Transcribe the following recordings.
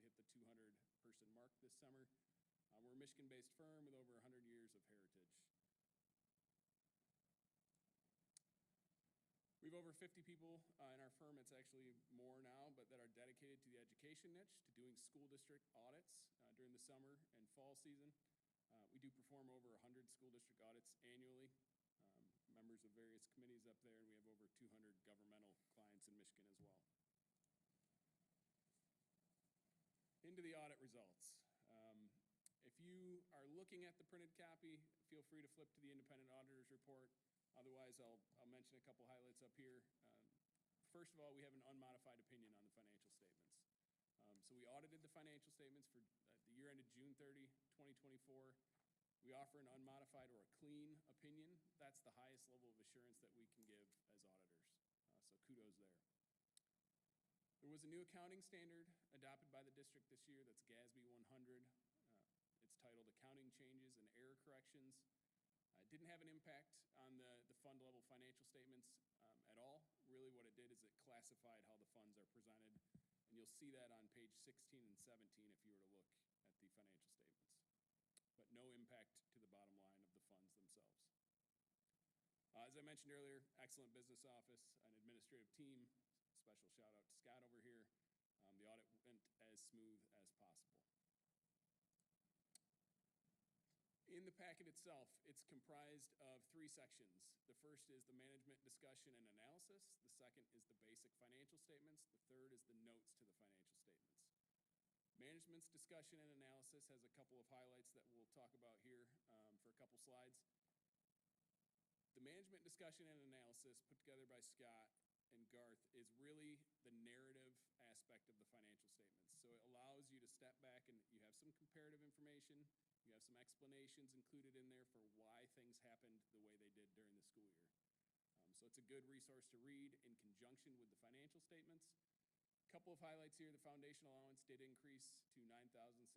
officially hit the 200-person mark this summer. We're a Michigan-based firm with over 100 years of heritage. We have over 50 people in our firm. It's actually more now, but that are dedicated to the education niche, to doing school district audits during the summer and fall season. We do perform over 100 school district audits annually. Members of various committees up there, and we have over 200 governmental clients in Michigan as well. Into the audit results. If you are looking at the printed copy, feel free to flip to the independent auditor's report. Otherwise, I'll mention a couple highlights up here. First of all, we have an unmodified opinion on the financial statements. So we audited the financial statements for the year ended June 30, 2024. We offer an unmodified or a clean opinion. That's the highest level of assurance that we can give as auditors. So kudos there. There was a new accounting standard adopted by the district this year. That's GASB 100. It's titled Accounting Changes and Error Corrections. It didn't have an impact on the fund level financial statements at all. Really what it did is it classified how the funds are presented. And you'll see that on page 16 and 17 if you were to look at the financial statements. But no impact to the bottom line of the funds themselves. As I mentioned earlier, excellent business office, an administrative team. Special shout out to Scott over here. The audit went as smooth as possible. In the packet itself, it's comprised of 3 sections. The first is the management discussion and analysis. The second is the basic financial statements. The third is the notes to the financial statements. Management's discussion and analysis has a couple of highlights that we'll talk about here for a couple slides. The management discussion and analysis put together by Scott and Garth is really the narrative aspect of the financial statements. So it allows you to step back and you have some comparative information. You have some explanations included in there for why things happened the way they did during the school year. So it's a good resource to read in conjunction with the financial statements. A couple of highlights here. The foundation allowance did increase to $9,608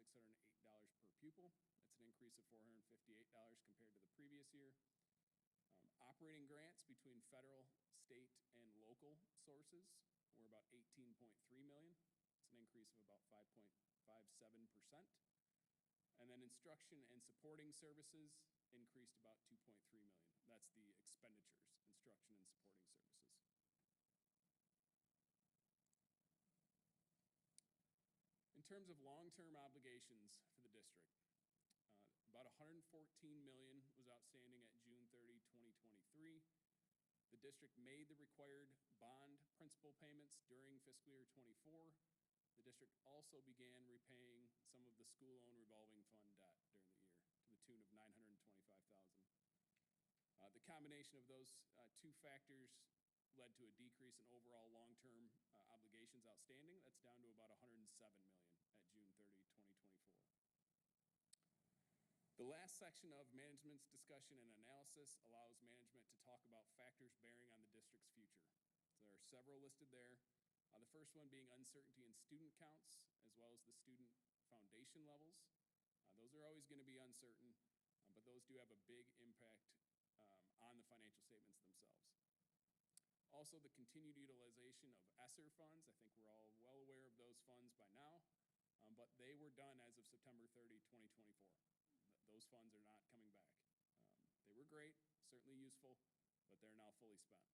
per pupil. That's an increase of $458 compared to the previous year. Operating grants between federal, state, and local sources were about $18.3 million. It's an increase of about 5.57%. And then instruction and supporting services increased about $2.3 million. That's the expenditures, instruction and supporting services. In terms of long-term obligations for the district, about $114 million was outstanding at June 30, 2023. The district made the required bond principal payments during fiscal year 24. The district also began repaying some of the school loan revolving fund debt during the year to the tune of $925,000. The combination of those 2 factors led to a decrease in overall long-term obligations outstanding. That's down to about $107 million at June 30, 2024. The last section of management's discussion and analysis allows management to talk about factors bearing on the district's future. So there are several listed there. The first one being uncertainty in student counts, as well as the student foundation levels. Those are always going to be uncertain, but those do have a big impact on the financial statements themselves. Also, the continued utilization of ESSER funds. I think we're all well aware of those funds by now, but they were done as of September 30, 2024. Those funds are not coming back. They were great, certainly useful, but they're now fully spent.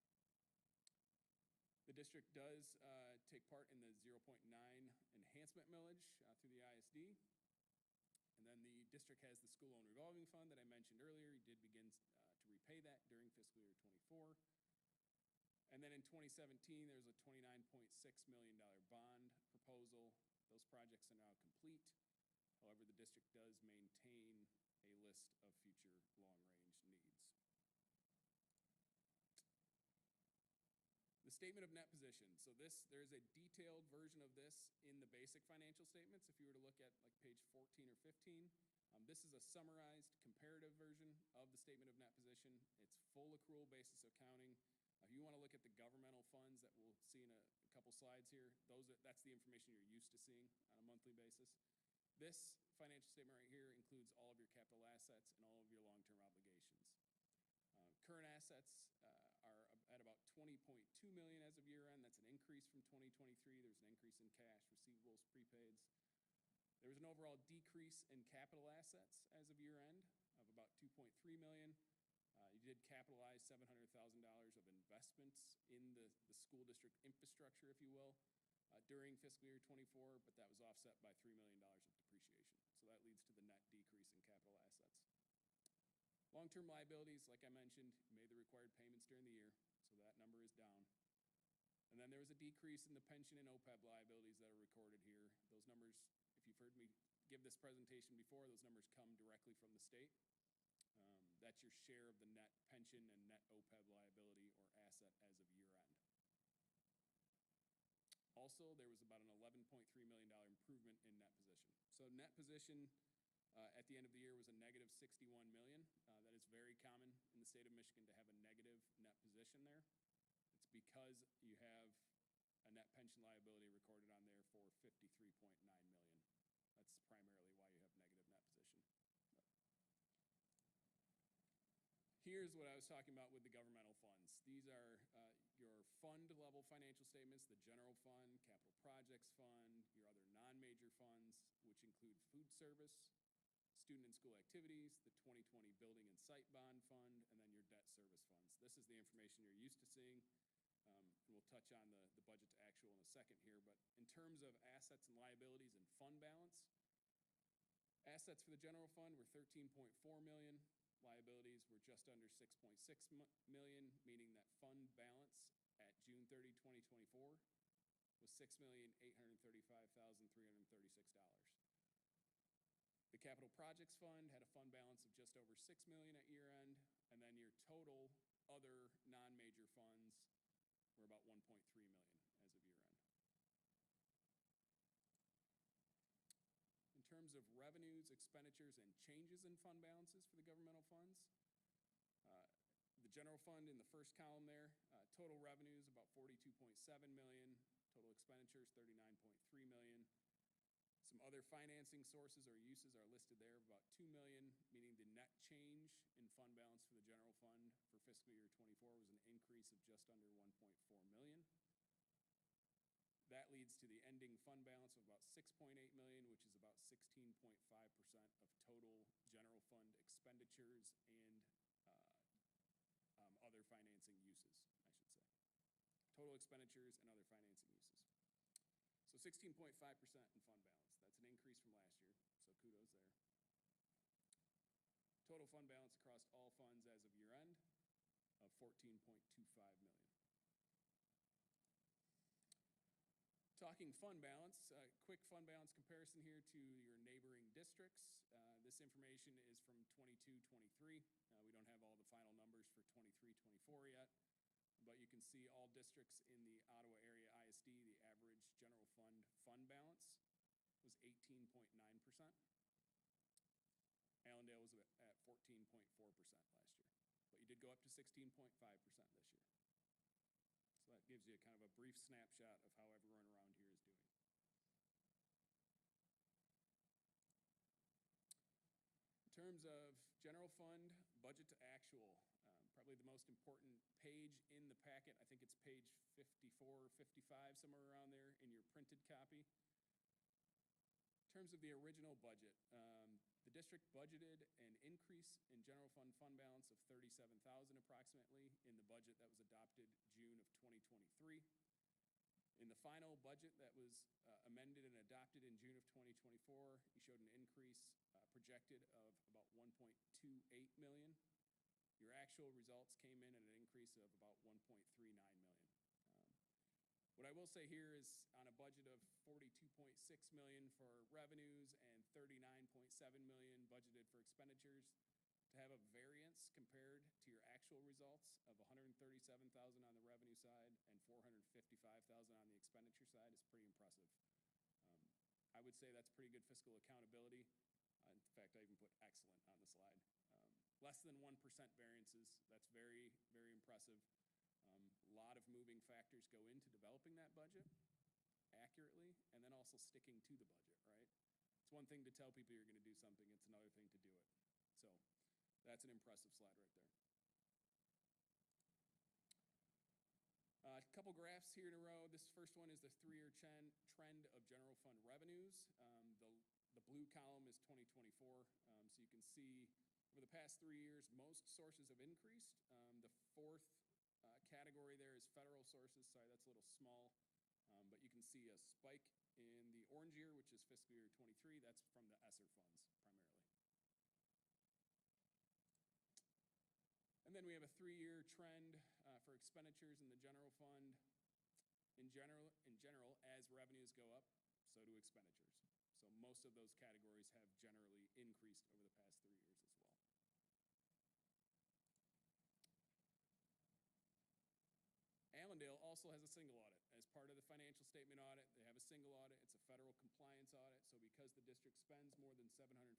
The district does take part in the 0.9 enhancement millage through the ISD. And then the district has the school loan revolving fund that I mentioned earlier. He did begin to repay that during fiscal year 24. And then in 2017, there's a $29.6 million bond proposal. Those projects are now complete. However, the district does maintain a list of future long-range needs. The statement of net position. So there's a detailed version of this in the basic financial statements. If you were to look at like page 14 or 15, this is a summarized comparative version of the statement of net position. It's full accrual basis accounting. If you want to look at the governmental funds that we'll see in a couple slides here, that's the information you're used to seeing on a monthly basis. This financial statement right here includes all of your capital assets and all of your long-term obligations. Current assets are at about $20.2 million as of year end. That's an increase from 2023. There's an increase in cash, receivables, prepaids. There was an overall decrease in capital assets as of year end of about $2.3 million. You did capitalize $700,000 of investments in the school district infrastructure, if you will, during fiscal year 24, but that was offset by $3 million of depreciation. So that leads to the net decrease in capital assets. Long-term liabilities, like I mentioned, made the required payments during the year, so that number is down. And then there was a decrease in the pension and OPEB liabilities that are recorded here. Those numbers, if you've heard me give this presentation before, those numbers come directly from the state. That's your share of the net pension and net OPEB liability or asset as of year end. Also, there was about an $11.3 million improvement in net position. So net position at the end of the year was a negative $61 million. That is very common in the state of Michigan to have a negative net position there. It's because you have a net pension liability recorded on there for $53.9 million. That's primarily why you have negative net position. Here's what I was talking about with the governmental funds. These are your fund level financial statements, the general fund, capital projects fund, your other non-major funds, which include food service, student and school activities, the 2020 building and site bond fund, and then your debt service funds. This is the information you're used to seeing. And we'll touch on the budget to actual in a second here, but in terms of assets and liabilities and fund balance, assets for the general fund were $13.4 million. Liabilities were just under $6.6 million, meaning that fund balance at June 30, 2024 was $6,835,336. The Capital Projects Fund had a fund balance of just over $6 million at year end, and then your total other non-major funds were about $1.3 million as of year end. In terms of revenues, expenditures, and changes in fund balances for the governmental funds, the general fund in the first column there, total revenues about $42.7 million, total expenditures $39.3 million. Some other financing sources or uses are listed there of about $2 million, meaning the net change in fund balance for the general fund for fiscal year 24 was an increase of just under $1.4 million. That leads to the ending fund balance of about $6.8 million, which is about 16.5% of total general fund expenditures and other financing uses, I should say. Total expenditures and other financing uses. So 16.5% in fund balance. That's an increase from last year, so kudos there. Total fund balance across all funds as of year end of $14.25 million. Talking fund balance, quick fund balance comparison here to your neighboring districts. This information is from 22-23. We don't have all the final numbers for 23-24 yet, but you can see all districts in the Ottawa area ISD, the average general fund balance was 18.9%. Allendale was at 14.4% last year, but you did go up to 16.5% this year. So that gives you kind of a brief snapshot of how everyone around here is doing. In terms of general fund budget to actual, probably the most important page in the packet, I think it's page 54 or 55, somewhere around there in your printed copy. In terms of the original budget, the district budgeted an increase in general fund balance of $37,000 approximately in the budget that was adopted June of 2023. In the final budget that was amended and adopted in June of 2024, you showed an increase projected of about $1.28 million. Your actual results came in at an increase of about $1.39 million. What I will say here is on a budget of $42.6 million for revenues and $39.7 million budgeted for expenditures, to have a variance compared to your actual results of $137,000 on the revenue side and $455,000 on the expenditure side is pretty impressive. I would say that's pretty good fiscal accountability. In fact, I even put excellent on the slide. Less than 1% variances, that's very, very impressive. A lot of moving factors go into developing that budget accurately and then also sticking to the budget, right? It's one thing to tell people you're going to do something, it's another thing to do it. So that's an impressive slide right there. A couple graphs here in a row. This first one is the 3-year trend of general fund revenues. The blue column is 2024. So you can see over the past 3 years, most sources have increased. The fourth category there is federal sources. Sorry, that's a little small. But you can see a spike in the orange year, which is fiscal year 23. That's from the ESSER funds primarily. And then we have a 3-year trend for expenditures in the general fund. In general, as revenues go up, so do expenditures. So most of those categories have generally increased over the past 3 years as well. Allendale also has a single audit. As part of the financial statement audit, they have a single audit. It's a federal compliance audit. So because the district spends more than $750,000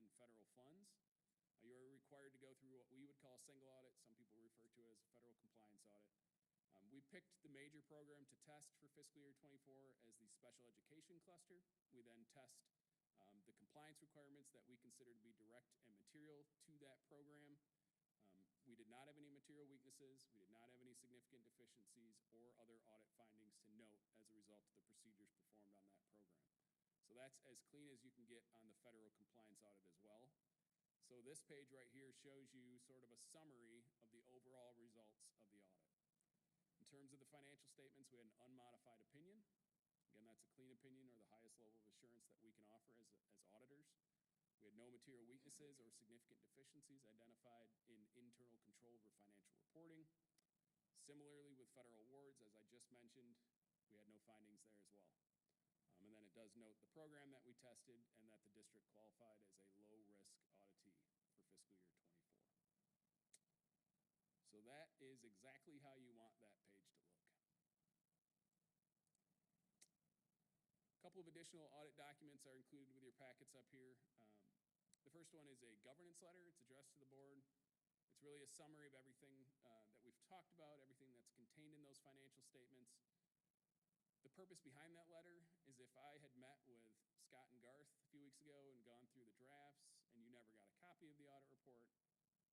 in federal funds, you are required to go through what we would call a single audit. Some people refer to it as a federal compliance audit. We picked the major program to test for fiscal year 24 as the special education cluster. We then test the compliance requirements that we consider to be direct and material to that program. We did not have any material weaknesses. We did not have any significant deficiencies or other audit findings to note as a result of the procedures performed on that program. So that's as clean as you can get on the federal compliance audit as well. So this page right here shows you sort of a summary of the overall results of the audit. In terms of the financial statements, we had an unmodified opinion. Again, that's a clean opinion or the highest level of assurance that we can offer as auditors. We had no material weaknesses or significant deficiencies identified in internal control over financial reporting. Similarly, with federal awards, as I just mentioned, we had no findings there as well. And then it does note the program that we tested and that the district qualified as a low-risk auditee for fiscal year 24. So that is exactly how you want that page to look. A couple of additional audit documents are included with your packets up here. The first one is a governance letter. It's addressed to the board. It's really a summary of everything that we've talked about, everything that's contained in those financial statements. The purpose behind that letter is if I had met with Scott and Garth a few weeks ago and gone through the drafts and you never got a copy of the audit report,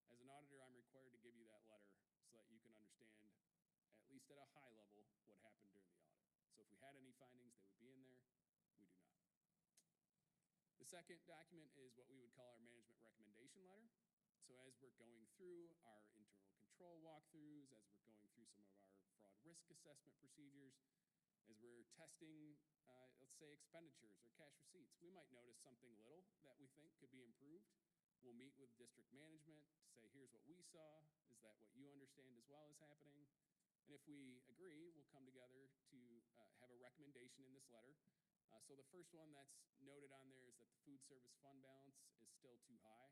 as an auditor, I'm required to give you that letter so that you can understand, at least at a high level, what happened during the audit. So if we had any findings, they would be in there. We do not. The second document is what we would call our management recommendation letter. So as we're going through our internal control walkthroughs, as we're going through some of our fraud risk assessment procedures, as we're testing, let's say, expenditures or cash receipts, we might notice something little that we think could be improved. We'll meet with district management to say, here's what we saw. Is that what you understand as well as happening? And if we agree, we'll come together to have a recommendation in this letter. So the first one that's noted on there is that the food service fund balance is still too high.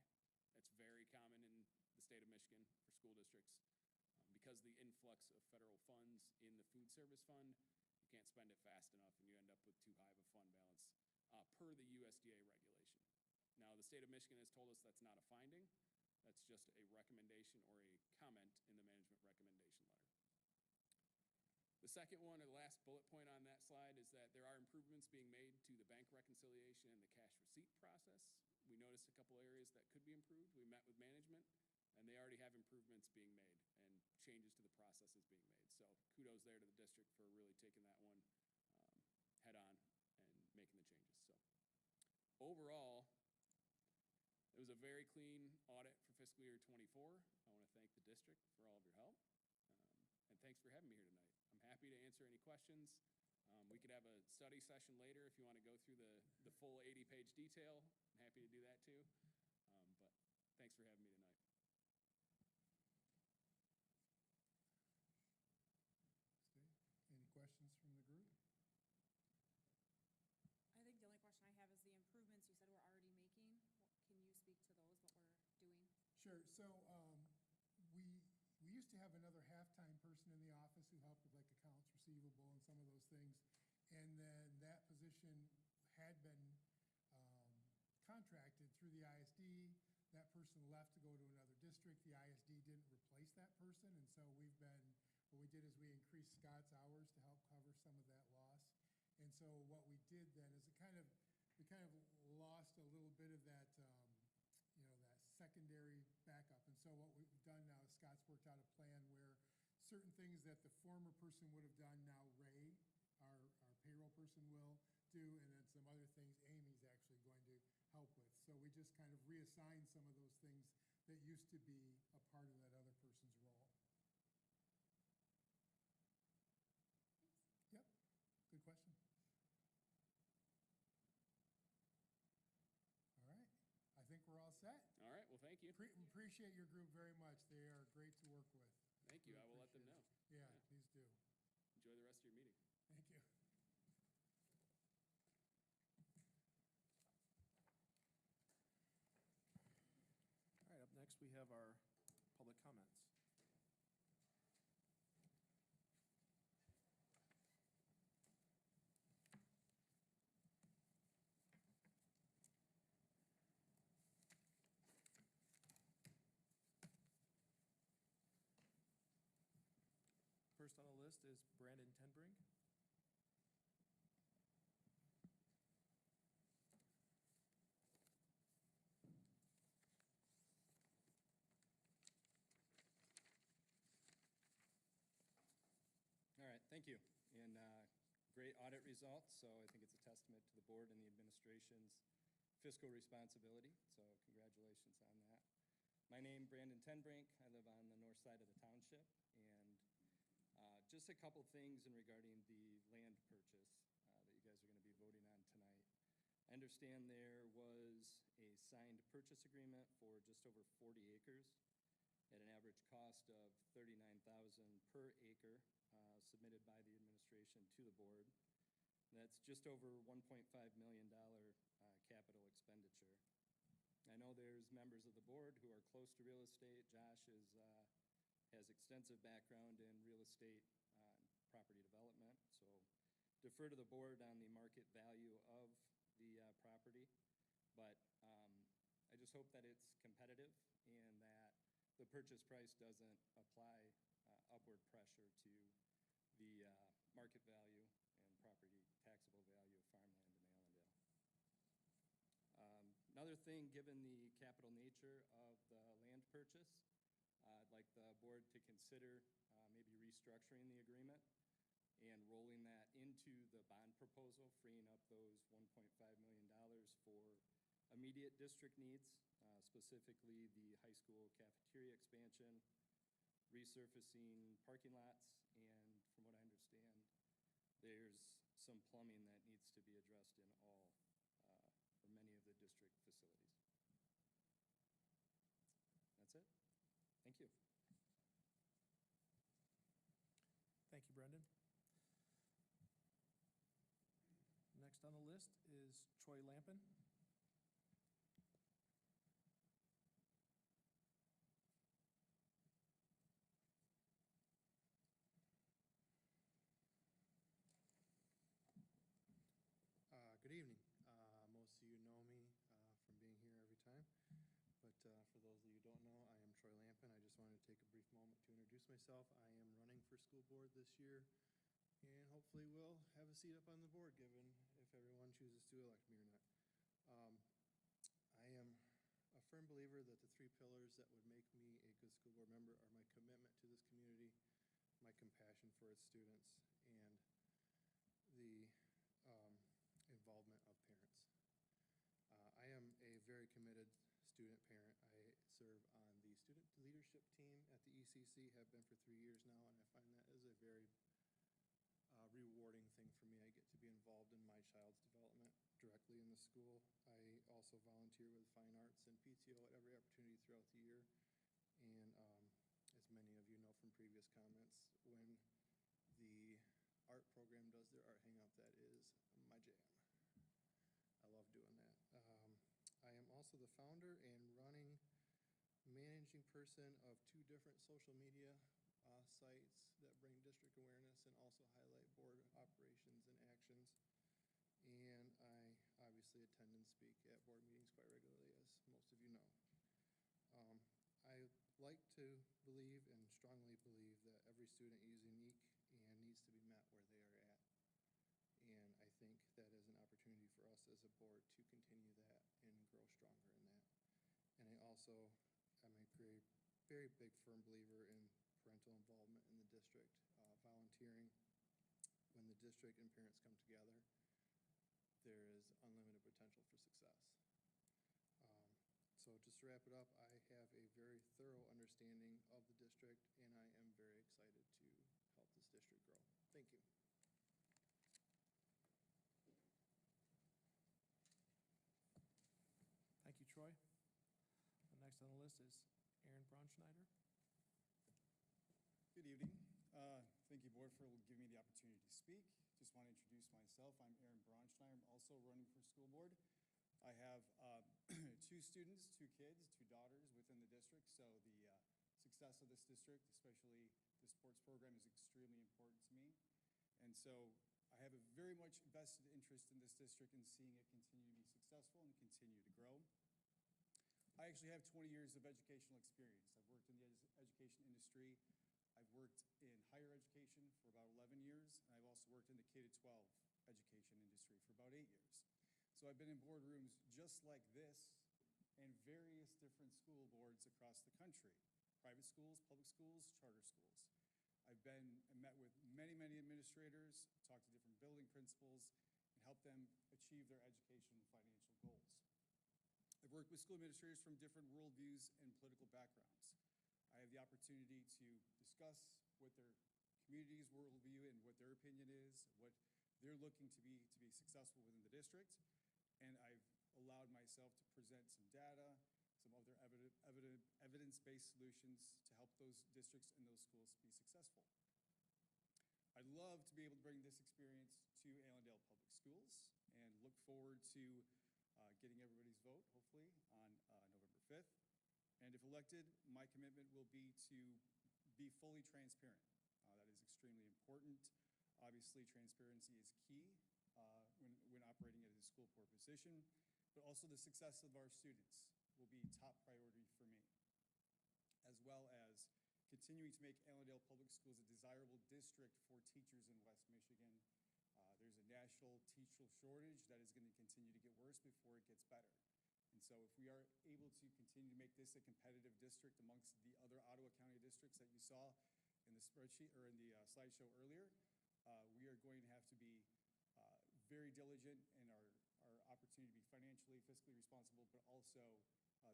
That's very common in the state of Michigan for school districts. Because of the influx of federal funds in the food service fund, you can't spend it fast enough and you end up with too high of a fund balance per the USDA regulation. Now, the state of Michigan has told us that's not a finding. That's just a recommendation or a comment in the management recommendation letter. The second one, or the last bullet point on that slide, is that there are improvements being made to the bank reconciliation and the cash receipt process. We noticed a couple areas that could be improved. We met with management, and they already have improvements being made and changes to the processes being made. So kudos there to the district for really taking that one head on and making the changes. So overall, it was a very clean audit for fiscal year 24. I want to thank the district for all of your help. And thanks for having me here tonight. I'm happy to answer any questions. We could have a study session later if you want to go through the full 80-page detail. I'm happy to do that too. But thanks for having me tonight. Any questions from the group? I think the only question I have is the improvements you said we're already making. Can you speak to those, what we're doing? Sure. So we used to have another half-time person in the office who helped with like accounts receivable and some of those things. And then that position had been contracted through the ISD. That person left to go to another district. The ISD didn't replace that person. And so what we did is we increased Scott's hours to help cover some of that loss. And so what we did then is we kind of lost a little bit of that, that secondary backup. And so what we've done now is Scott's worked out a plan where certain things that the former person would have done, now Ray, our payroll person, will, to do, and then some other things Amy's actually going to help with. So we just kind of reassign some of those things that used to be a part of that other person's role. Yep, good question. All right, I think we're all set. All right, well, thank you. Appreciate your group very much. They are great to work with. Thank you. I will let them know. Yeah, please do. Enjoy the rest of your meeting. Thank you. All right, up next, we have our public comments. First on the list is Brandon Tenbrink. All right, thank you. And great audit results, so I think it's a testament to the board and the administration's fiscal responsibility, so congratulations on that. My name, Brandon Tenbrink. I live on the north side of the township, and just a couple things in regarding the land purchase that you guys are going to be voting on tonight. I understand there was a signed purchase agreement for just over 40 acres at an average cost of $39,000 per acre, submitted by the administration to the board. That's just over $1.5 million capital expenditure. I know there's members of the board who are close to real estate. Josh has extensive background in real estate property development, so defer to the board on the market value of the property. But I just hope that it's competitive and that the purchase price doesn't apply upward pressure to the market value and property taxable value of farmland in Allendale. Another thing, given the capital nature of the land purchase, I'd like the board to consider maybe restructuring the agreement and rolling that into the bond proposal, freeing up those $1.5 million for immediate district needs, specifically the high school cafeteria expansion, resurfacing parking lots, and from what I understand, there's some plumbing that needs to be addressed in all, or many of the district facilities. That's it. Thank you. Thank you, Brendan. Next on the list is Troy Lampin. Good evening. Most of you know me from being here every time, but for those of you who don't know, I am Troy Lampin. I just wanted to take a brief moment to introduce myself. I am running for school board this year, and hopefully will have a seat up on the board given if everyone chooses to elect me or not. I am a firm believer that the three pillars that would make me a good school board member are my commitment to this community, my compassion for its students, and the involvement of parents. I am a very committed student parent. I serve on the student leadership team at the ECC, have been for 3 years now, and I find that is a very rewarding thing for me. I get to be involved in my child's development directly in the school. I also volunteer with fine arts and PTO at every opportunity throughout the year. And as many of you know from previous comments, when the art program does their art hangout, that is my jam. I love doing that. I am also the founder and managing person of 2 different social media sites that bring district awareness and also highlight board operations and actions. And I obviously attend and speak at board meetings quite regularly, as most of you know. I like to believe and strongly believe that every student is unique and needs to be met where they are at. And I think that is an opportunity for us as a board to continue that and grow stronger in that. And I also am a very big firm believer in parental involvement in the district, volunteering when the district and parents come together. So just to wrap it up, I have a very thorough understanding of the district, and I am very excited to help this district grow. Thank you. Thank you, Troy. Next on the list is Aaron Braunschneider. Good evening. Thank you, Board, for giving me the opportunity to speak. Just want to introduce myself. I'm Aaron Braunschneider. I'm also running for school board. I have 2 students, 2 kids, 2 daughters within the district, so the success of this district, especially the sports program, is extremely important to me. And so I have a very much vested interest in this district and seeing it continue to be successful and continue to grow. I actually have 20 years of educational experience. I've worked in the education industry. I've worked in higher education for about 11 years, and I've also worked in the K-12 education industry for about 8 years. So I've been in boardrooms just like this and various different school boards across the country, private schools, public schools, charter schools. I've been and met with many, many administrators, talked to different building principals, and helped them achieve their education and financial goals. I've worked with school administrators from different worldviews and political backgrounds. I have the opportunity to discuss what their community's worldview and what their opinion is, what they're looking to be successful within the district. And I've allowed myself to present some data, some other evidence-based solutions to help those districts and those schools be successful. I'd love to be able to bring this experience to Allendale Public Schools and look forward to getting everybody's vote, hopefully, on November 5th. And if elected, my commitment will be to be fully transparent. That is extremely important. Obviously, transparency is key when operating at a school board position, but also the success of our students will be top priority for me, as well as continuing to make Allendale Public Schools a desirable district for teachers in West Michigan. There's a national teacher shortage that is going to continue to get worse before it gets better. And so if we are able to continue to make this a competitive district amongst the other Ottawa County districts that you saw in the spreadsheet or in the slideshow earlier, we are going to have to be very diligent in our opportunity to be financially, fiscally responsible, but also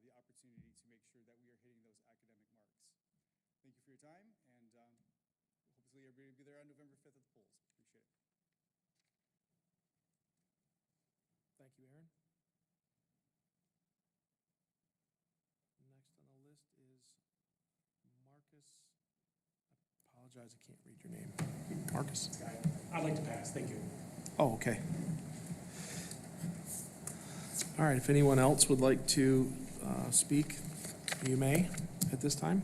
the opportunity to make sure that we are hitting those academic marks. Thank you for your time, and hopefully everybody will be there on November 5th at the polls. Appreciate it. Thank you, Aaron. Next on the list is Marcus. I apologize, I can't read your name. Marcus? I'd like to pass, thank you. Oh, okay. All right, if anyone else would like to speak, you may at this time.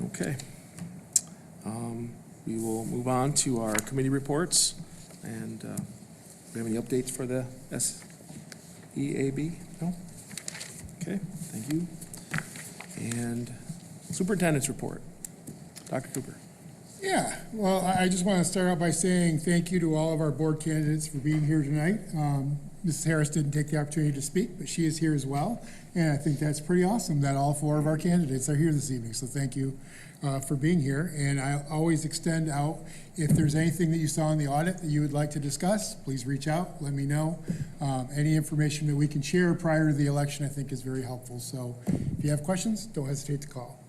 Okay. We will move on to our committee reports. And do we have any updates for the SEAB? No? Okay, thank you. And superintendent's report. Dr. Cooper. Yeah, well, I just want to start out by saying thank you to all of our board candidates for being here tonight. Mrs. Harris didn't take the opportunity to speak, but she is here as well. And I think that's pretty awesome that all 4 of our candidates are here this evening. So thank you for being here. And I always extend out, if there's anything that you saw in the audit that you would like to discuss, please reach out, let me know. Any information that we can share prior to the election, I think, is very helpful. So if you have questions, don't hesitate to call.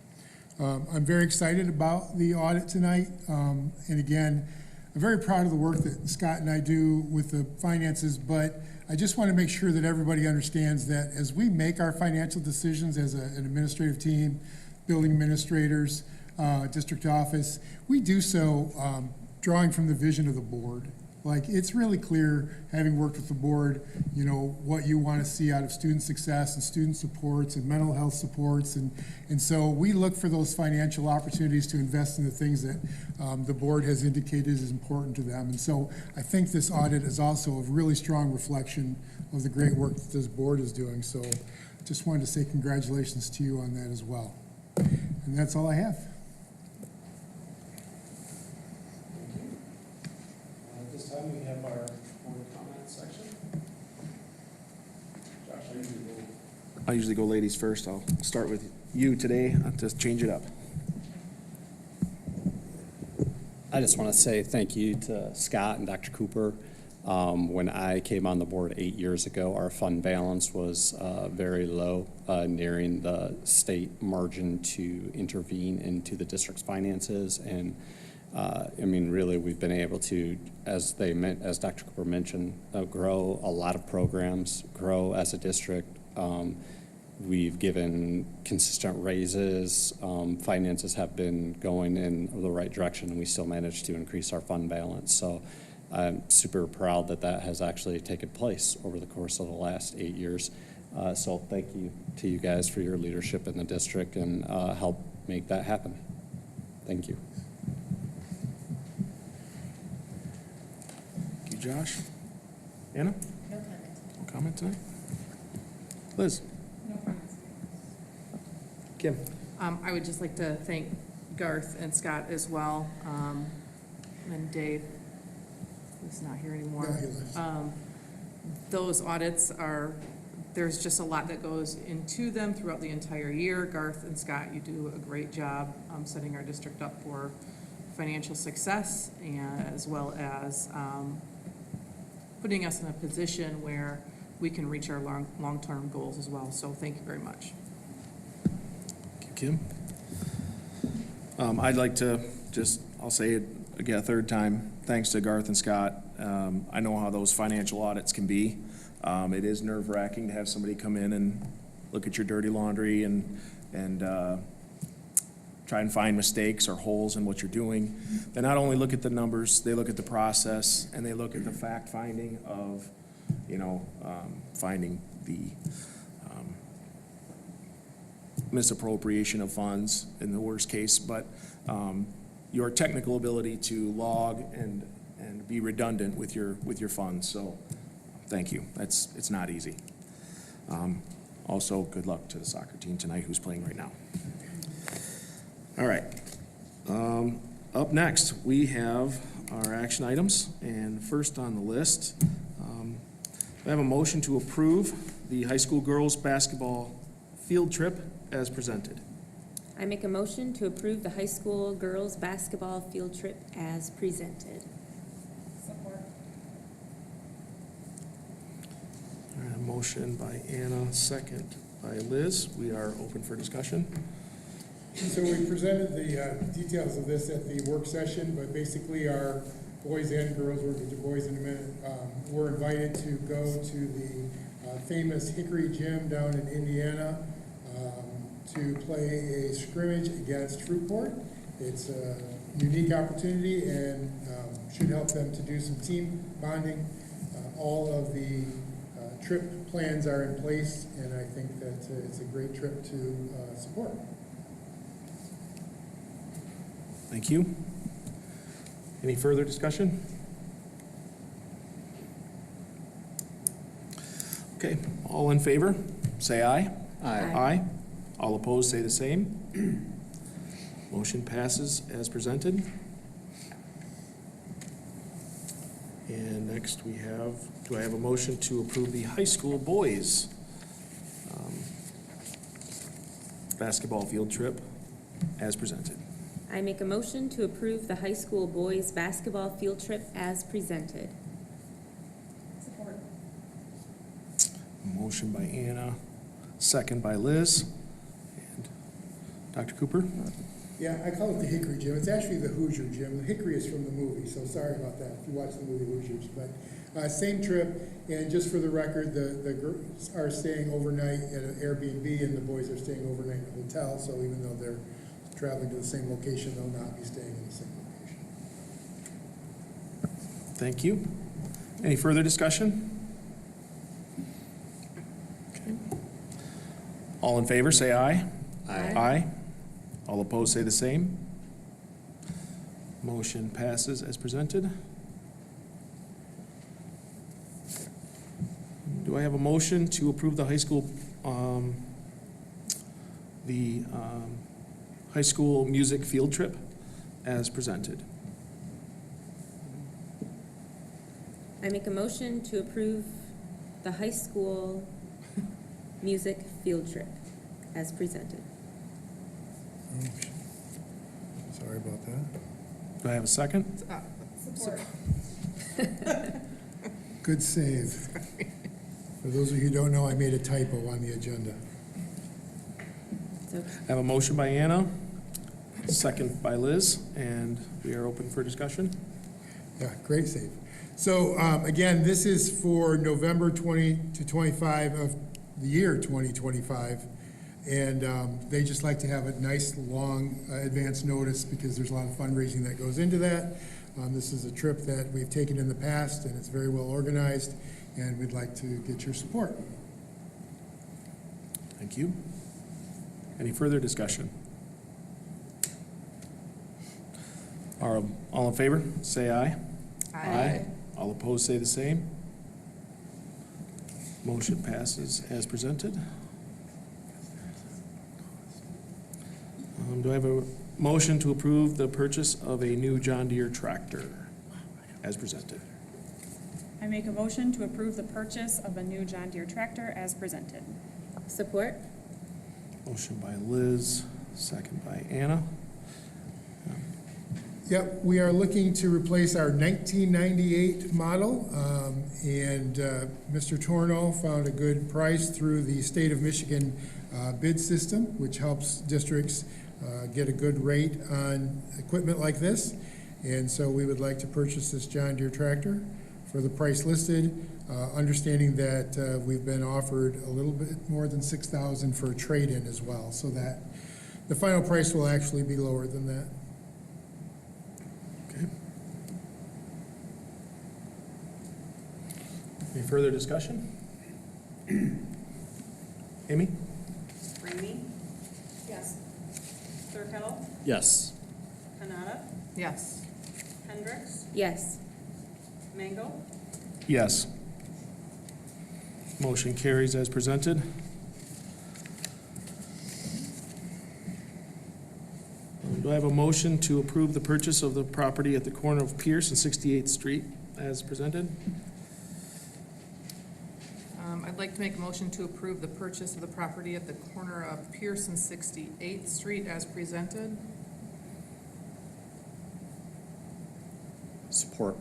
I'm very excited about the audit tonight. And again, I'm very proud of the work that Scott and I do with the finances, but I just want to make sure that everybody understands that as we make our financial decisions as an administrative team, building administrators, district office, we do so drawing from the vision of the board. Like, it's really clear, having worked with the board, you know, what you want to see out of student success and student supports and mental health supports. And so we look for those financial opportunities to invest in the things that the board has indicated is important to them. And so I think this audit is also a really strong reflection of the great work that this board is doing. So just wanted to say congratulations to you on that as well. And that's all I have. This time we have our board comment section. Josh, I usually go ladies first. I'll start with you today. I'll just change it up. I just want to say thank you to Scott and Dr. Cooper. When I came on the board 8 years ago, our fund balance was very low, nearing the state margin to intervene into the district's finances. And I mean, really, we've been able to, as Dr. Cooper mentioned, grow a lot of programs, grow as a district. We've given consistent raises. Finances have been going in the right direction, and we still managed to increase our fund balance. So I'm super proud that that has actually taken place over the course of the last 8 years. So thank you to you guys for your leadership in the district and help make that happen. Thank you. Thank you, Josh. Anna? No comment. No comment tonight? Liz? No comments. Kim? I would just like to thank Garth and Scott as well, and Dave, who's not here anymore. Yeah, he left. Those audits are, there's just a lot that goes into them throughout the entire year. Garth and Scott, you do a great job setting our district up for financial success, and as well as putting us in a position where we can reach our long-term goals as well. So thank you very much. Thank you, Kim. I'd like to just, I'll say it again a third time, thanks to Garth and Scott. I know how those financial audits can be. It is nerve-wracking to have somebody come in and look at your dirty laundry and try and find mistakes or holes in what you're doing. They not only look at the numbers, they look at the process, and they look at the fact-finding of, finding the misappropriation of funds in the worst case, but your technical ability to log and be redundant with your funds. So thank you. It's not easy. Also, good luck to the soccer team tonight who's playing right now. All right. Up next, we have our action items, and first on the list, I have a motion to approve the high school girls basketball field trip as presented. I make a motion to approve the high school girls basketball field trip as presented. Support. All right, a motion by Anna, second by Liz. We are open for discussion. So we presented the details of this at the work session, but basically our boys and girls, we'll get to boys in a minute, were invited to go to the famous Hickory Gym down in Indiana to play a scrimmage against Fruitport. It's a unique opportunity and should help them to do some team bonding. All of the trip plans are in place, and I think that it's a great trip to support. Thank you. Any further discussion? Okay, all in favor, say aye. Aye. Aye. All opposed, say the same. Motion passes as presented. And next we have, do I have a motion to approve the high school boys basketball field trip as presented? I make a motion to approve the high school boys basketball field trip as presented. Support. Motion by Anna, second by Liz. And Dr. Cooper? Yeah, I call it the Hickory Gym. It's actually the Hoosier Gym. The Hickory is from the movie, so sorry about that if you watch the movie Hoosiers. But same trip, and just for the record, the girls are staying overnight at an Airbnb, and the boys are staying overnight in a hotel. So even though they're traveling to the same location, they'll not be staying in the same location. Thank you. Any further discussion? Okay. All in favor, say aye. Aye. Aye. All opposed, say the same. Motion passes as presented. Do I have a motion to approve the high school, high school music field trip as presented? I make a motion to approve the high school music field trip as presented. Sorry about that. Do I have a second? Support. Good save. For those of you who don't know, I made a typo on the agenda. It's okay. I have a motion by Anna, second by Liz, and we are open for discussion. Yeah, great save. So, again, this is for November 20 to 25 of the year 2025. And they just like to have a nice, long advance notice because there's a lot of fundraising that goes into that. This is a trip that we've taken in the past, and it's very well organized, and we'd like to get your support. Thank you. Any further discussion? All in favor, say aye. All opposed, say the same. Motion passes as presented. Do I have a motion to approve the purchase of a new John Deere tractor as presented? I make a motion to approve the purchase of a new John Deere tractor as presented. Support? Motion by Liz, second by Anna. Yep, we are looking to replace our 1998 model, and Mr. Torno found a good price through the state of Michigan bid system, which helps districts get a good rate on equipment like this. And so we would like to purchase this John Deere tractor for the price listed, understanding that we've been offered a little bit more than $6,000 for a trade-in as well, so that the final price will actually be lower than that. Okay. Any further discussion? Amy? Ramey? Yes. Thurkettle? Yes. Canada? Yes. Hendricks? Yes. Mango? Yes. Motion carries as presented. Do I have a motion to approve the purchase of the property at the corner of Pierce and 68th Street as presented? I'd like to make a motion to approve the purchase of the property at the corner of Pierce and 68th Street as presented. Support.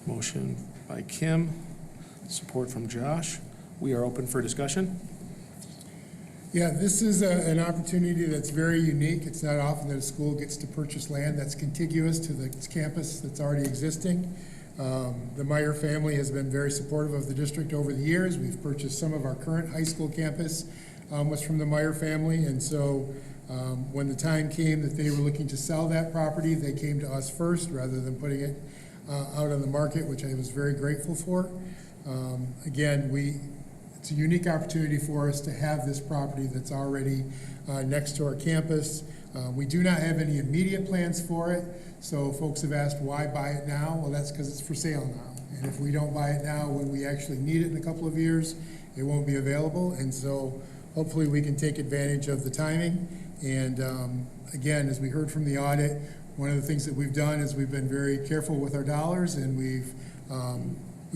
Motion by Kim, support from Josh. We are open for discussion. Yeah, this is an opportunity that's very unique. It's not often that a school gets to purchase land that's contiguous to the campus that's already existing. The Meyer family has been very supportive of the district over the years. We've purchased some of our current high school campus was from the Meyer family. And so when the time came that they were looking to sell that property, they came to us first rather than putting it out on the market, which I was very grateful for. Again, it's a unique opportunity for us to have this property that's already next to our campus. We do not have any immediate plans for it, so folks have asked, why buy it now? Well, that's because it's for sale now. And if we don't buy it now, when we actually need it in a couple of years, it won't be available. And so hopefully we can take advantage of the timing. And again, as we heard from the audit, one of the things that we've done is we've been very careful with our dollars, and we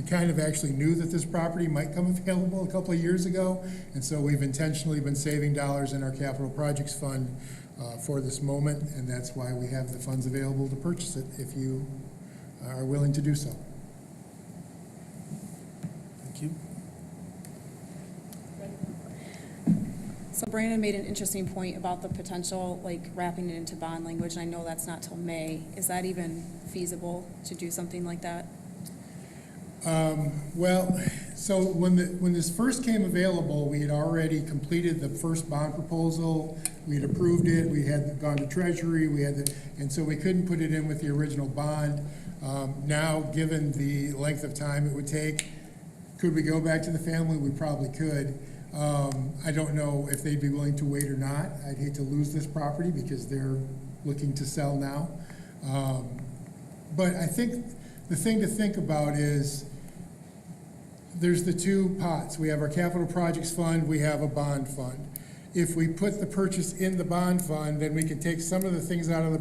kind of actually knew that this property might come available a couple of years ago, and so we've intentionally been saving dollars in our capital projects fund for this moment, and that's why we have the funds available to purchase it if you are willing to do so. Thank you. So Brandon made an interesting point about the potential, like wrapping it into bond language, and I know that's not till May. Is that even feasible to do something like that? Well, so when this first came available, we had already completed the first bond proposal. We had approved it. We had gone to Treasury. And so we couldn't put it in with the original bond. Now, given the length of time it would take, could we go back to the family? We probably could. I don't know if they'd be willing to wait or not. I'd hate to lose this property because they're looking to sell now. But I think the thing to think about is there's the two pots. We have our capital projects fund, we have a bond fund. If we put the purchase in the bond fund, then we can take some of the things out of the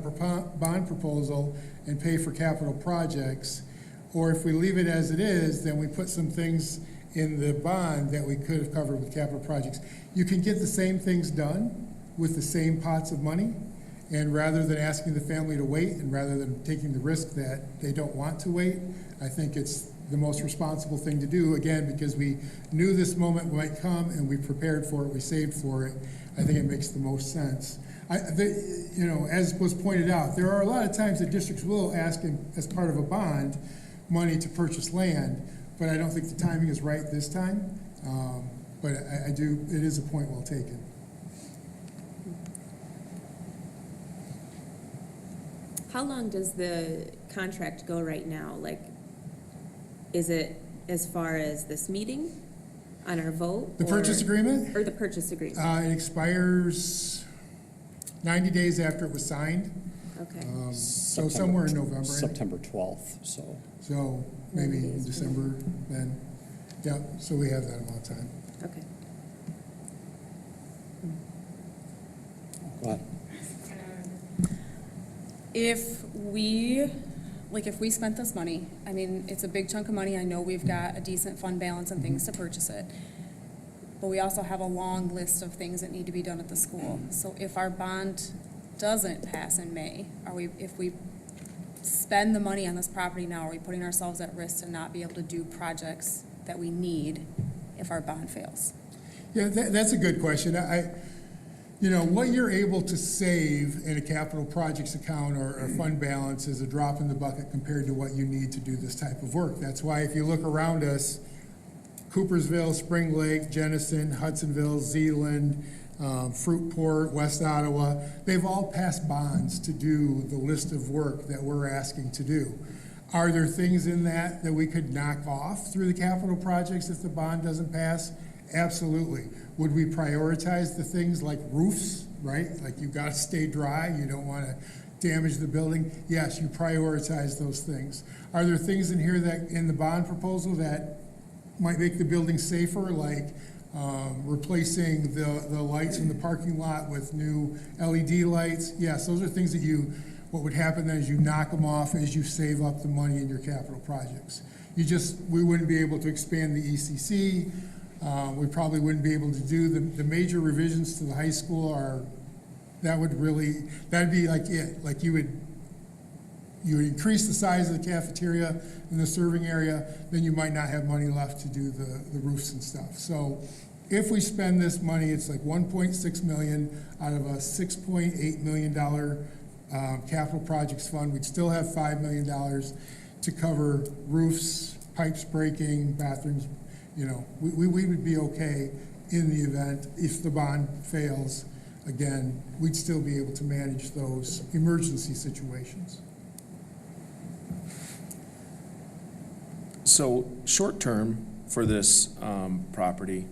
bond proposal and pay for capital projects. Or if we leave it as it is, then we put some things in the bond that we could have covered with capital projects. You can get the same things done with the same pots of money. And rather than asking the family to wait, and rather than taking the risk that they don't want to wait, I think it's the most responsible thing to do, again, because we knew this moment might come and we prepared for it, we saved for it. I think it makes the most sense. You know, as was pointed out, there are a lot of times that districts will ask, as part of a bond, money to purchase land, but I don't think the timing is right this time. But it is a point well taken. How long does the contract go right now? Like, is it as far as this meeting on our vote? The purchase agreement? Or the purchase agreement? It expires 90 days after it was signed, Okay. so somewhere in November. September 12th, so. So maybe in December then. Yeah, so we have that amount of time. Okay. Go ahead. If we spent this money, I mean, it's a big chunk of money, I know we've got a decent fund balance and things to purchase it, but we also have a long list of things that need to be done at the school. So if our bond doesn't pass in May, if we spend the money on this property now, are we putting ourselves at risk to not be able to do projects that we need if our bond fails? Yeah, that's a good question. You know, what you're able to save in a capital projects account or fund balance is a drop in the bucket compared to what you need to do this type of work. That's why if you look around us, Coopersville, Spring Lake, Jenison, Hudsonville, Zeeland, Fruitport, West Ottawa, they've all passed bonds to do the list of work that we're asking to do. Are there things in that we could knock off through the capital projects if the bond doesn't pass? Absolutely. Would we prioritize the things like roofs, right? Like you've got to stay dry, you don't want to damage the building. Yes, you prioritize those things. Are there things in here that, in the bond proposal, that might make the building safer, like replacing the lights in the parking lot with new LED lights? Yes, those are things that what would happen then is you knock them off as you save up the money in your capital projects. We wouldn't be able to expand the ECC. We probably wouldn't be able to do the major revisions to the high school that'd be like it. Like you would increase the size of the cafeteria and the serving area, then you might not have money left to do the roofs and stuff. So if we spend this money, it's like 1.6 million out of a $6.8 million capital projects fund. We'd still have $5 million to cover roofs, pipes breaking, bathrooms. You know, we would be okay in the event, if the bond fails, again, we'd still be able to manage those emergency situations. So short-term for this property,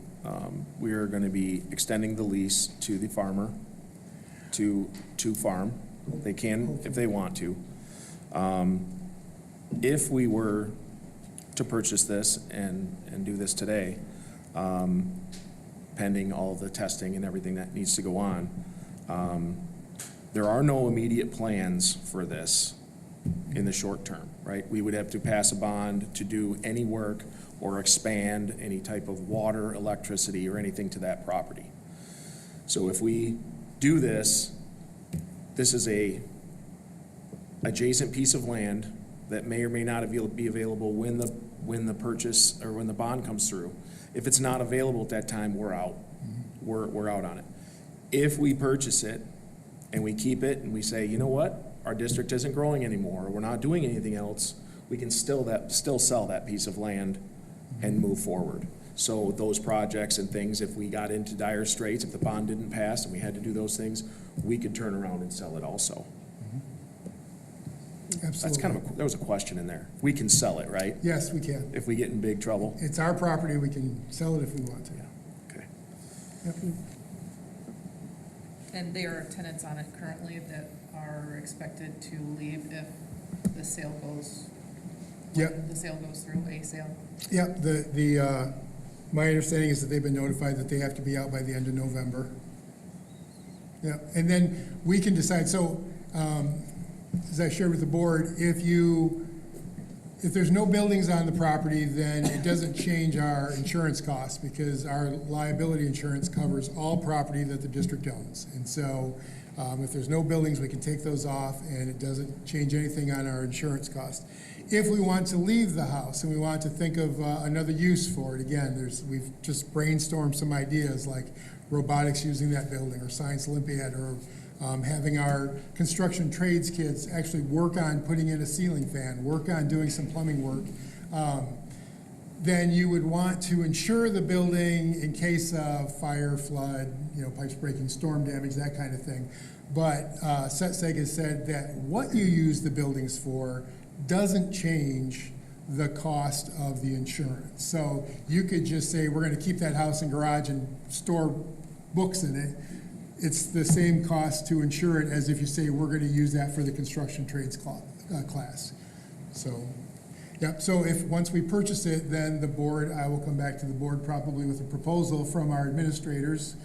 we are going to be extending the lease to the farmer to farm. They can if they want to. If we were to purchase this and do this today, pending all the testing and everything that needs to go on, there are no immediate plans for this in the short term, right? We would have to pass a bond to do any work or expand any type of water, electricity, or anything to that property. So if we do this, this is a adjacent piece of land that may or may not be available when the purchase or when the bond comes through. If it's not available at that time, we're out. We're out on it. If we purchase it and we keep it and we say, you know what, our district isn't growing anymore, or we're not doing anything else, we can still sell that piece of land and move forward. So those projects and things, if we got into dire straits, if the bond didn't pass and we had to do those things, we could turn around and sell it also. Absolutely. That's kind of there was a question in there. We can sell it, right? Yes, we can. If we get in big trouble. It's our property, we can sell it if we want to. Yeah. Okay. Yep. And there are tenants on it currently that are expected to leave if the sale goes, Yep. the sale goes through, a sale. Yep, my understanding is that they've been notified that they have to be out by the end of November. Yeah, and then we can decide, so, as I shared with the board, if there's no buildings on the property, then it doesn't change our insurance costs, because our liability insurance covers all property that the district owns. And so If there's no buildings, we can take those off, and it doesn't change anything on our insurance cost. If we want to leave the house and we want to think of another use for it, again, we've just brainstormed some ideas like robotics using that building, or Science Olympiad, or having our construction trades kids actually work on putting in a ceiling fan, work on doing some plumbing work. Then you would want to insure the building in case of fire, flood, pipes breaking, storm damage, that kind of thing. But SETSEG has said that what you use the buildings for doesn't change the cost of the insurance. So you could just say, we're going to keep that house and garage and store books in it. It's the same cost to insure it as if you say, we're going to use that for the construction trades class. So, yep. So once we purchase it, then I will come back to the board probably with a proposal from our administrators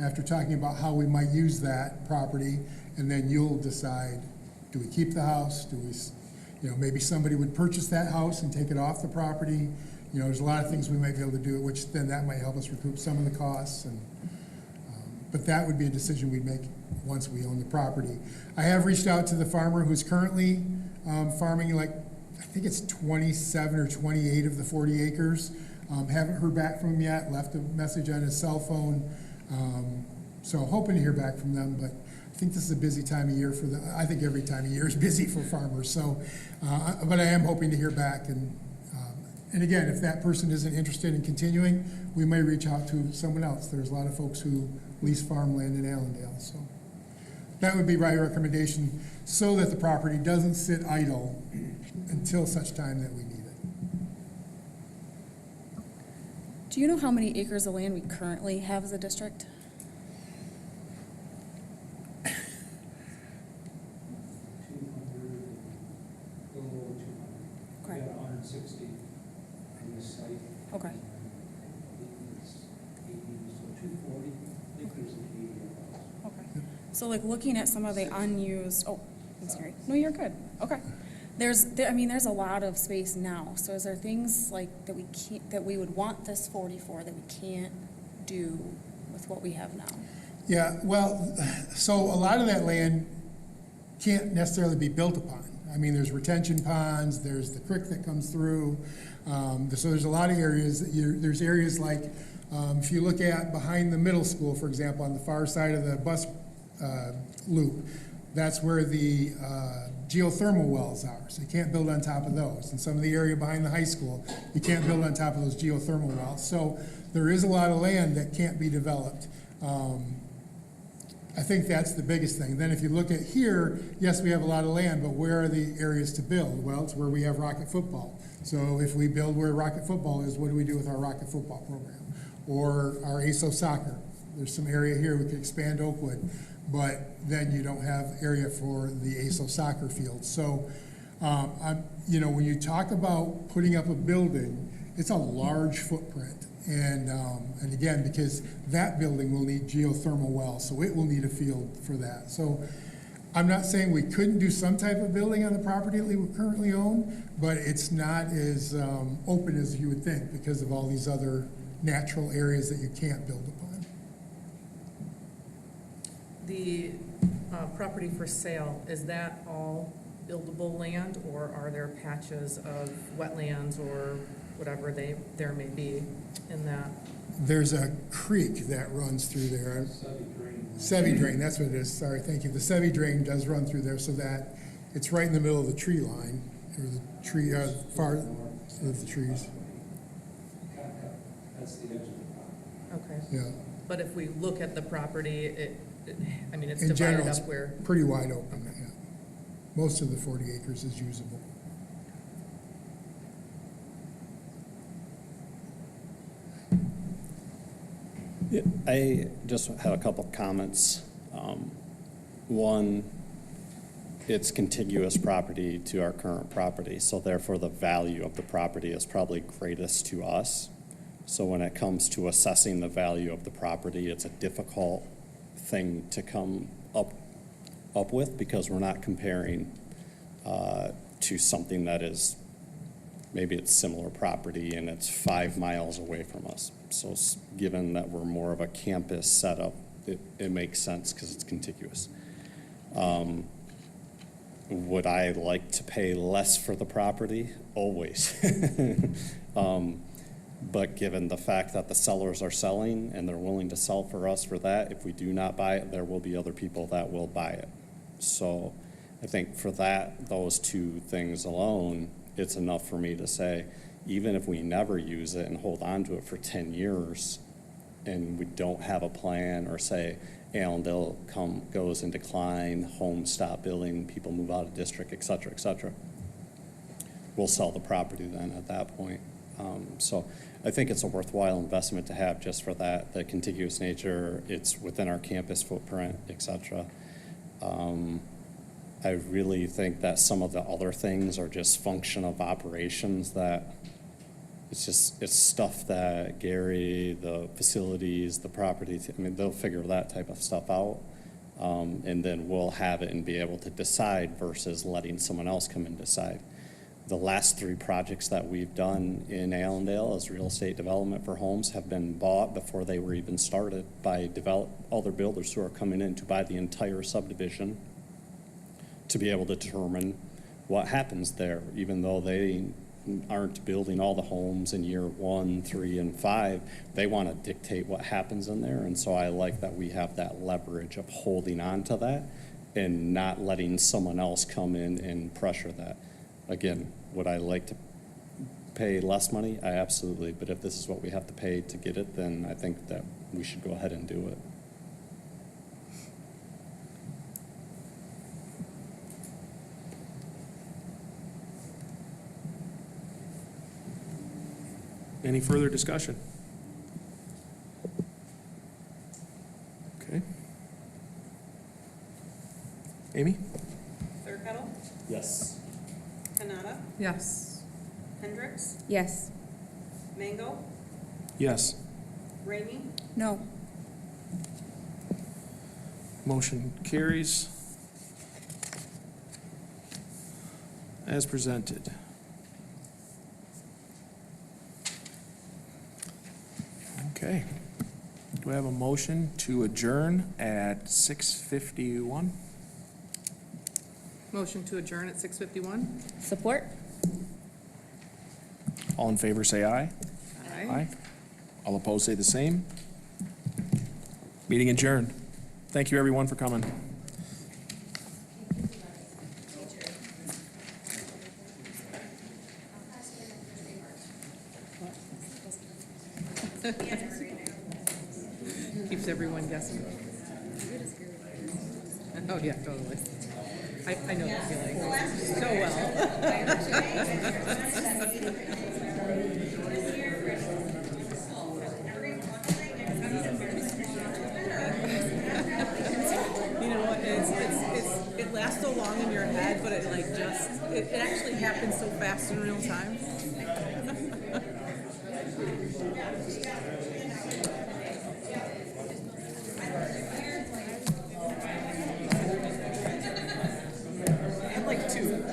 after talking about how we might use that property, and then you'll decide, do we keep the house? Do we, maybe somebody would purchase that house and take it off the property. There's a lot of things we might be able to do, which then that might help us recoup some of the costs. But that would be a decision we'd make once we own the property. I have reached out to the farmer who's currently farming, I think it's 27 or 28 of the 40 acres. Haven't heard back from him yet, left a message on his cell phone. So hoping to hear back from them, but I think this is a busy time of year for them. I think every time of year is busy for farmers. So, but I am hoping to hear back. And again, if that person isn't interested in continuing, we may reach out to someone else. There's a lot of folks who lease farmland in Allendale. So that would be my recommendation, so that the property doesn't sit idle until such time that we need it. Do you know how many acres of land we currently have as a district? 160 on this site. Okay. It's 80, so 240 acres and 80 of those. Okay. So looking at some of the unused, I'm sorry. No, you're good. Okay. There's a lot of space now. So is there things that we would want this 40 for that we can't do with what we have now? Yeah, well, so a lot of that land can't necessarily be built upon. There's retention ponds, there's the creek that comes through. So there's a lot of areas. There's areas like, if you look at behind the middle school, for example, on the far side of the bus loop, that's where the geothermal wells are. So you can't build on top of those. And some of the area behind the high school, you can't build on top of those geothermal wells. So there is a lot of land that can't be developed. I think that's the biggest thing. Then if you look at here, yes, we have a lot of land, but where are the areas to build? Well, it's where we have Rocket football. So if we build where Rocket football is, what do we do with our Rocket football program? Or our ASO soccer? There's some area here we could expand Oakwood, but then you don't have area for the ASO soccer field. So, when you talk about putting up a building, it's a large footprint. And again, because that building will need geothermal wells, so it will need a field for that. So I'm not saying we couldn't do some type of building on the property that we currently own, but it's not as open as you would think because of all these other natural areas that you can't build upon. The property for sale, is that all buildable land, or are there patches of wetlands or whatever there may be in that? There's a creek that runs through there. Seve drain, that's what it is. Sorry, thank you. The Seve drain does run through there, so that it's right in the middle of the tree line, or the tree, far of the trees. That's the edge of the property. Okay. Yeah. But if we look at the property, it's In divided general, up it's where, pretty wide open, yeah. Most of the 40 acres is usable. I just had a couple comments. One, it's contiguous property to our current property, so therefore the value of the property is probably greatest to us. So when it comes to assessing the value of the property, it's a difficult thing to come up with because we're not comparing to something that is, maybe it's similar property and it's 5 miles away from us. So given that we're more of a campus setup, it makes sense because it's contiguous. Would I like to pay less for the property? Always. But given the fact that the sellers are selling and they're willing to sell for us for that, if we do not buy it, there will be other people that will buy it. So I think for that, those two things alone, it's enough for me to say, even if we never use it and hold on to it for 10 years and we don't have a plan, or say Allendale goes in decline, homes stop building, people move out of district, et cetera, we'll sell the property then at that point. So I think it's a worthwhile investment to have just for that, the contiguous nature, it's within our campus footprint, et cetera. I really think that some of the other things are just function of operations that it's stuff that Gary, the facilities, the property, I mean, they'll figure that type of stuff out. And then we'll have it and be able to decide versus letting someone else come and decide. The last 3 projects that we've done in Allendale as real estate development for homes have been bought before they were even started by other builders who are coming in to buy the entire subdivision to be able to determine what happens there, even though they aren't building all the homes in year 1, 3, and 5. They want to dictate what happens in there, and so I like that we have that leverage of holding on to that and not letting someone else come in and pressure that. Again, would I like to pay less money? I absolutely, but if this is what we have to pay to get it, then I think that we should go ahead and do it. Any further discussion? Okay. Amy? Thurkettle? Yes. Kanata? Yes. Hendricks? Yes. Mango? Yes. Ramey? No. Motion carries as presented. Okay. Do I have a motion to adjourn at 6:51? Motion to adjourn at 6:51. Support? All in favor, say aye. Aye. All opposed, say the same. Meeting adjourned. Thank you, everyone, for coming. Keeps everyone guessing. Oh, yeah, totally. I know that feeling so You know what, it lasts so long in your head, but it like just, it actually happens so fast in real time. I had like 2.